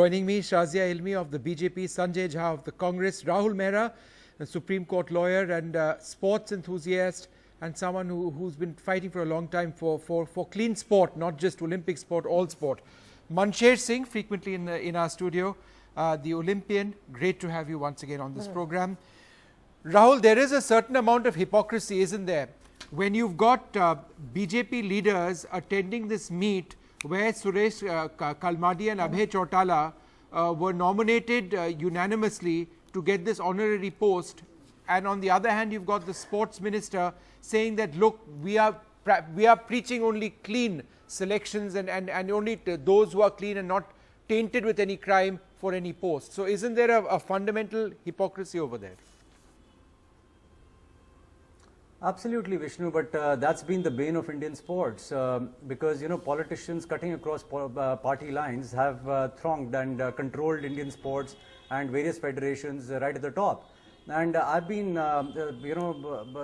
Joining me, Shazia Ilmi of the BJP, Sanjay Jha of the Congress, Rahul Mehra, a Supreme Court lawyer and sports enthusiast, and someone who's been fighting for a long time for clean sport, not just Olympic sport, all sport. Mansher Singh, frequently in our studio, the Olympian. Great to have you once again on this program. Rahul, there is a certain amount of hypocrisy, isn't there? When you've got BJP leaders attending this meet where Suresh Kalmadi and Abhay Chautala were nominated unanimously to get this honorary post, and on the other hand you've got the sports minister saying that, look, we are preaching only clean selections and only those who are clean and not tainted with any crime for any post. So isn't there a fundamental hypocrisy over there? Absolutely, Vishnu, but that's been the bane of Indian sports because, you know, politicians cutting across party lines have thronged and controlled Indian sports and various federations right at the top. And I've been,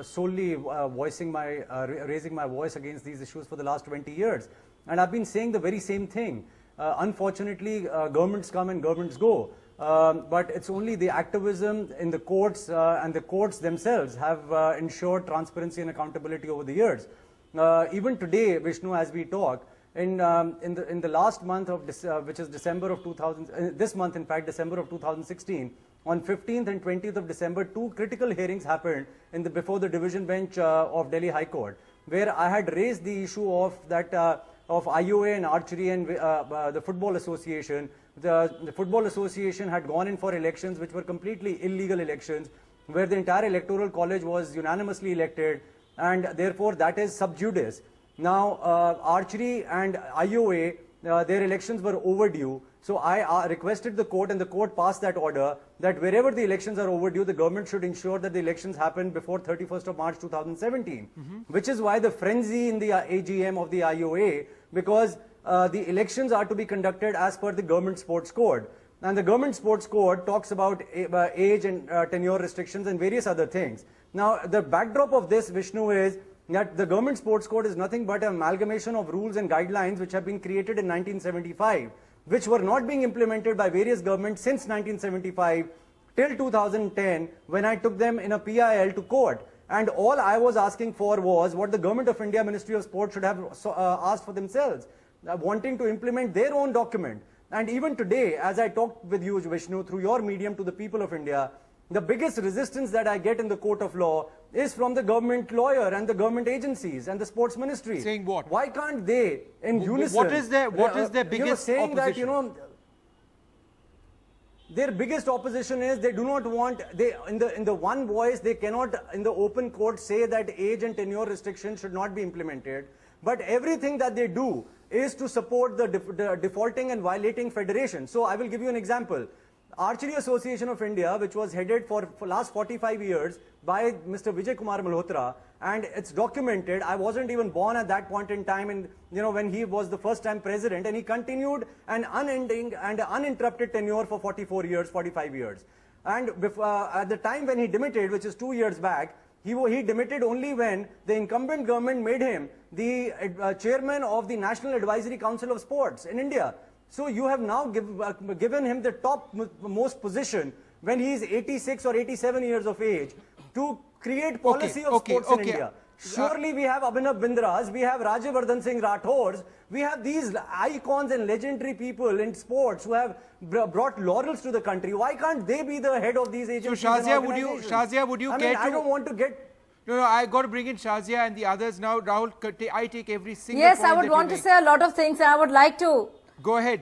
solely raising my voice against these issues for the last 20 years. And I've been saying the very same thing. Unfortunately, governments come and governments go. But it's only the activism in the courts and the courts themselves have ensured transparency and accountability over the years. Even today, Vishnu, as we talk, in the last month of which is December of 2000, this month in fact, December of 2016, on 15th and 20th of December, two critical hearings happened before the division bench of Delhi High Court, where I had raised the issue of that of IOA and archery and the Football Association. The Football Association had gone in for elections which were completely illegal elections, where the entire electoral college was unanimously elected, and therefore that is sub judice. Now, archery and IOA, their elections were overdue. So I requested the court, and the court passed that order that wherever the elections are overdue, the government should ensure that the elections happen before 31st of March 2017, which is why the frenzy in the AGM of the IOA, because the elections are to be conducted as per the government sports code. And the government sports code talks about age and tenure restrictions and various other things. Now, the backdrop of this, Vishnu, is that the government sports code is nothing but an amalgamation of rules and guidelines which have been created in 1975, which were not being implemented by various governments since 1975 till 2010, when I took them in a PIL to court. And all I was asking for was what the Government of India Ministry of Sport should have asked for themselves, wanting to implement their own document. And even today, as I talked with you, Vishnu, through your medium to the people of India, the biggest resistance that I get in the court of law is from the government lawyer and the government agencies and the sports ministry. Saying what? Why can't they, in unison... What is their biggest saying opposition? That, you know, their biggest opposition is they do not want, in the one voice, they cannot in the open court say that age and tenure restrictions should not be implemented. But everything that they do is to support the defaulting and violating federation. So I will give you an example. Archery Association of India, which was headed for last 45 years by Mr. Vijay Kumar Malhotra, and it's documented. I wasn't even born at that point in time, and when he was the first time president, and he continued an unending and uninterrupted tenure for 44 years, 45 years. And at the time when he demitted, which is 2 years back, he demitted only when the incumbent government made him the chairman of the National Advisory Council of Sports in India. So you have now given him the top most position when he is 86 or 87 years of age to create policy of sports in India. Surely we have Abhinav Bindras, we have Rajyavardhan Singh Rathors, we have these icons and legendary people in sports who have brought laurels to the country. Why can't they be the head of these agencies? So Shazia, would you care to... I don't want to get... No, I got to bring in Shazia and the others now. Rahul, I take every single point. Yes, I would want to say a lot of things, and I would like to... Go ahead,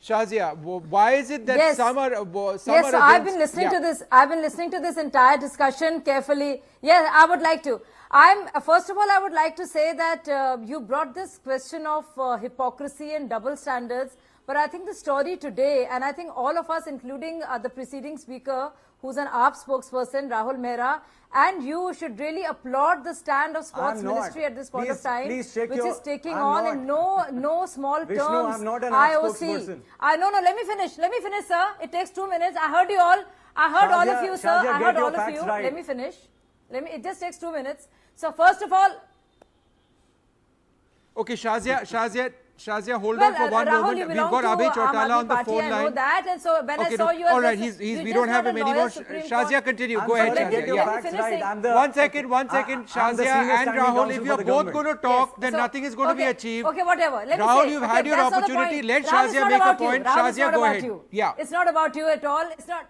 Shazia. Why is it that yes. some are yes, so I've been listening to this. I've been listening to this entire discussion carefully. Yes, I would like to. First of all, I would like to say that you brought this question of hypocrisy and double standards. But I think the story today, and I think all of us, including the preceding speaker, who's an AAP spokesperson, Rahul Mehra, and you should really applaud the stand of Sports Ministry at this point of time, which is taking on in no small Vishnu, terms I'm not an IOC. spokesperson. No, let me finish, sir. It takes 2 minutes. I heard you all. I heard all of you, sir. I heard all of you. Right. Let me finish. It just takes 2 minutes. So first of all... Okay, Shazia, Shazia, hold Well, on for one Rahul, moment. you We've belong got to Abhay Aam Chautala Aadmi on the Party, phone I know line. that, and so when I Okay, saw you, all as right, this- we just don't have had him a lawyer, anymore. Supreme Shazia, Court. continue. I'm Go ahead, sorry, Let me- get your Shazia. let me facts finish right. saying- One second, I'm Shazia the senior and standing Rahul, counsel if for you're the both government. going to talk, Yes, then so- nothing is going to be okay, achieved. Okay, whatever. Let me Rahul, say, you've okay, had your that's not the opportunity. point. Let Rahul, it's Shazia not make a about you. point. Rahul, it's Shazia, not go about ahead. you. Yeah. It's not about you at all. It's not.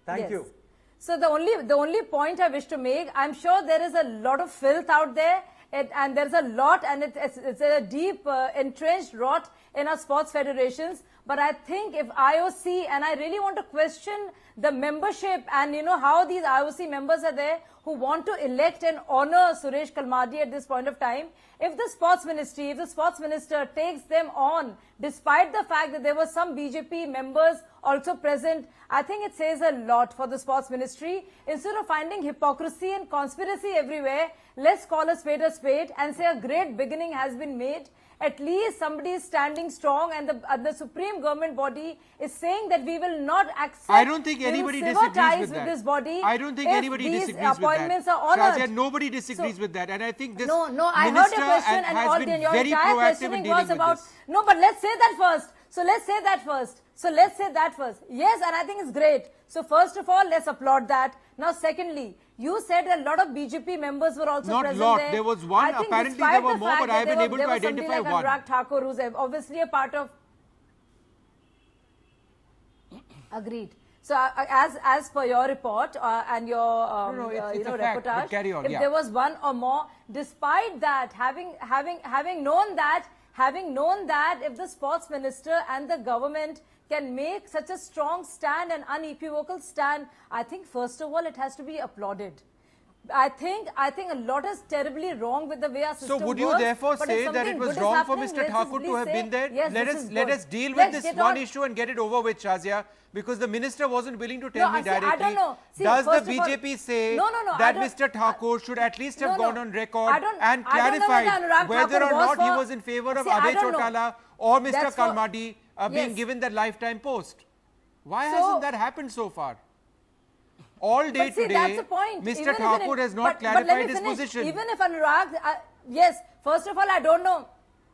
Thank Yes. you. So the only point I wish to make, I'm sure there is a lot of filth out there, and there's a lot, and it's a deep entrenched rot in our sports federations. But I think if IOC, and I really want to question the membership, and you know how these IOC members are there who want to elect and honor Suresh Kalmadi at this point of time. If the sports ministry, if the sports minister takes them on, despite the fact that there were some BJP members also present, I think it says a lot for the sports ministry. Instead of finding hypocrisy and conspiracy everywhere, let's call a spade and say a great beginning has been made. At least somebody is standing strong, and the supreme government body is saying that we will not accept. I don't think we will anybody sever disagrees ties with that. this body. I don't think if anybody these disagrees with that. appointments are honoured. Shazia, nobody disagrees with that. And I think this No, I heard minister your question, and has all been your very entire proactive in questioning dealing was with about. this. No, but let's say that first. So let's say that first. Yes, and I think it's great. So first of all, let's applaud that. Now, secondly, you said a lot of BJP members were also Not present lot. there. There was one. I think Apparently despite there were the more, fact but that I've been there able were- to there was identify somebody one. like Anurag Thakur, who's obviously a part of. Agreed. So, as per your report and your No, it's a fact, but reportage, carry on, if yeah. there was one or more, despite that, having known that if the sports minister and the government can make such a strong stand and unequivocal stand, I think first of all it has to be applauded. I think a lot is terribly wrong with the way our system So would you works, therefore but if say that something it was good is wrong for happening, Mr let's Thakur simply to have say, been there? yes, let this us is let good. us deal with Let's this get one on. issue and get it over with, Shazia, because the minister wasn't willing to tell No, me see, I directly. don't know. See, Does the first of all- BJP say No, that I don't- Mr Thakur should at least have No, gone no. on record I don't- and I don't know clarified whether Anurag whether Thakur or was not he for- was in favor of See, I Abhay don't know. Chautala or Mr That's for- Kalmadi being Yes. given that lifetime post? Why So- hasn't that happened so far? All day But see, today, that's the point. Mr. Even if Thakur has not but let me clarified his finish. position. Even if Anurag, yes, first of all, I don't know.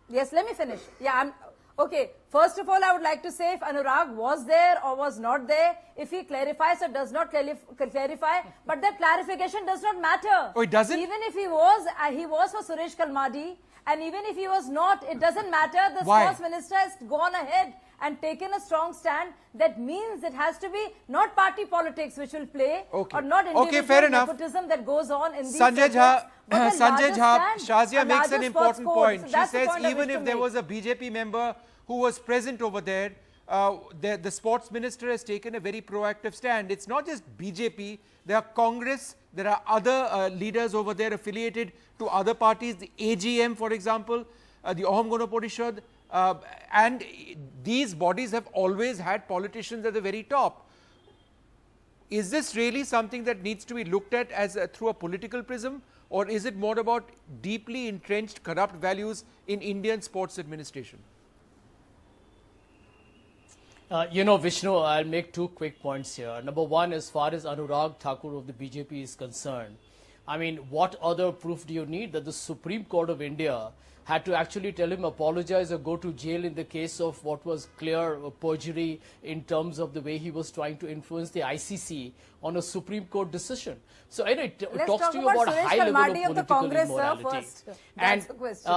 Yes, let me finish. Yeah, okay. First of all, I would like to say if Anurag was there or was not there, if he clarifies or does not clarify, but that clarification does not matter. Oh, it doesn't? Even if he was for Suresh Kalmadi, and even if he was not, it doesn't matter. The Why? sports minister has gone ahead and taken a strong stand. That means it has to be not party politics which will play, Okay. or not individual Okay, fair enough. nepotism that goes on in these Sanjay circles, but a Sanjay larger stand, Shazia a makes an larger important sports code. point. So She that's the says point I even wish if to there make. was a BJP member who was present over there, the sports minister has taken a very proactive stand. It's not just BJP, there are Congress, there are other leaders over there affiliated to other parties, the AGM for example, the Ahom Gana Porishad, and these bodies have always had politicians at the very top. Is this really something that needs to be looked at as through a political prism, or is it more about deeply entrenched corrupt values in Indian sports administration? Vishnu, I'll make two quick points here. Number one, as far as Anurag Thakur of the BJP is concerned, I mean, what other proof do you need that the Supreme Court of India had to actually tell him apologize or go to jail in the case of what was clear perjury in terms of the way he was trying to influence the ICC on a Supreme Court decision. So anyway, it Let's talks talk to you about about Suresh high level Kalmadi of of the political Congress, sir, immorality. first. That's the question.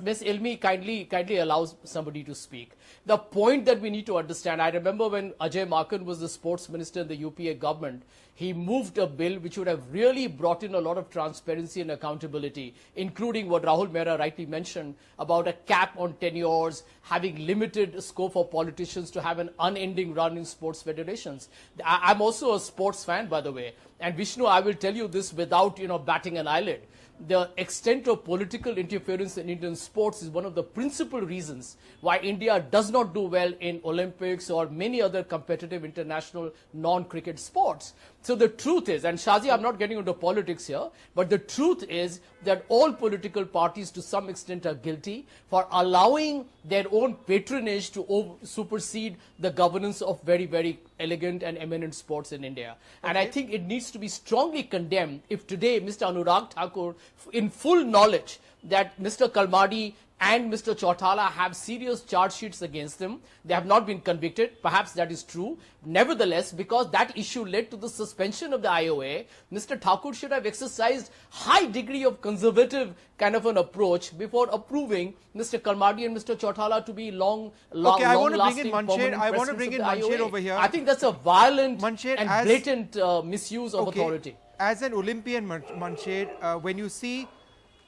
Miss Ilmi kindly allows somebody to speak. The point that we need to understand, I remember when Ajay Markan was the sports minister in the UPA government, he moved a bill which would have really brought in a lot of transparency and accountability, including what Rahul Mehra rightly mentioned about a cap on tenures, having limited scope for politicians to have an unending run in sports federations. I'm also a sports fan, by the way. And Vishnu, I will tell you this without, batting an eyelid. The extent of political interference in Indian sports is one of the principal reasons why India does not do well in Olympics or many other competitive international non-cricket sports. So the truth is, and Shazi, I'm not getting into politics here, but the truth is that all political parties to some extent are guilty for allowing their own patronage to supersede the governance of very, very elegant and eminent sports in India. And I think it needs to be strongly condemned if today Mr. Anurag Thakur in full knowledge that Mr Kalmadi and Mr Chautala have serious charge sheets against them. They have not been convicted. Perhaps that is true. Nevertheless, because that issue led to the suspension of the IOA, Mr Thakur should have exercised high degree of conservative kind of an approach before approving Mr Kalmadi and Mr Chautala to be Okay, I want to bring long-lasting in Manshed. permanent I want to presidents bring in of the Manshed IOA. over here. I think that's a violent Manshed, and as- blatant misuse of authority. As an Olympian, Manshed, when you see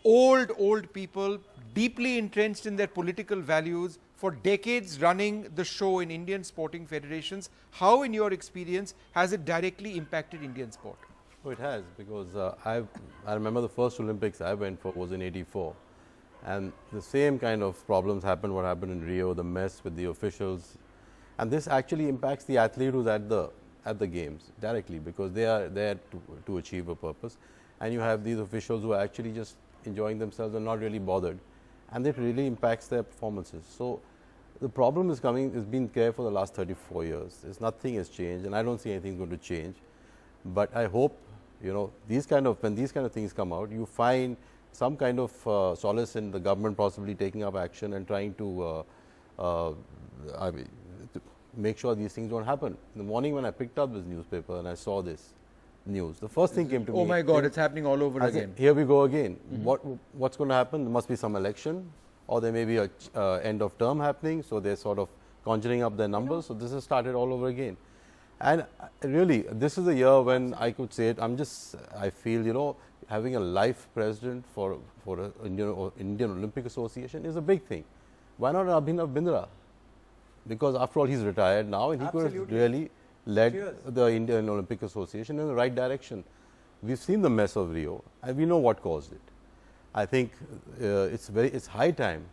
old people deeply entrenched in their political values for decades running the show in Indian sporting federations, how in your experience has it directly impacted Indian sport? Oh, it has, because I remember the first Olympics I went for was in '84, and the same kind of problems happened, what happened in Rio, the mess with the officials, and this actually impacts the athlete who's at the games directly, because they are there to achieve a purpose, and you have these officials who are actually just enjoying themselves and not really bothered, and it really impacts their performances. So the problem is been there for the last 34 years. Nothing has changed, and I don't see anything going to change. But I hope, when these kind of things come out, you find some kind of solace in the government possibly taking up action and trying to make sure these things don't happen. In the morning when I picked up this newspaper and I saw this news, the first thing came to me. Oh my God, it's happening all over I again. said, here we go again. What's going to happen? There must be some election, or there may be a end of term happening, so they're sort of conjuring up their numbers. So this has started all over again. And really, this is a year when I could say it. I feel, having a life president for Indian Olympic Association is a big thing. Why not Abhinav Bindra? Because after all, he's retired now, and he could have really led the Indian Olympic Association in the right direction. We've seen the mess of Rio, and we know what caused it. I think it's high time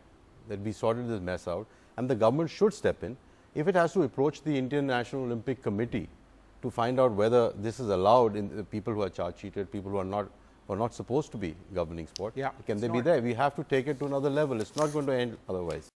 that we sorted this mess out, and the government should step in. If it has to approach the Indian National Olympic Committee to find out whether this is allowed in the people who are charge sheeted, people who are not supposed to be governing sport, can they be there? We have to take it to another level. It's not going to end otherwise.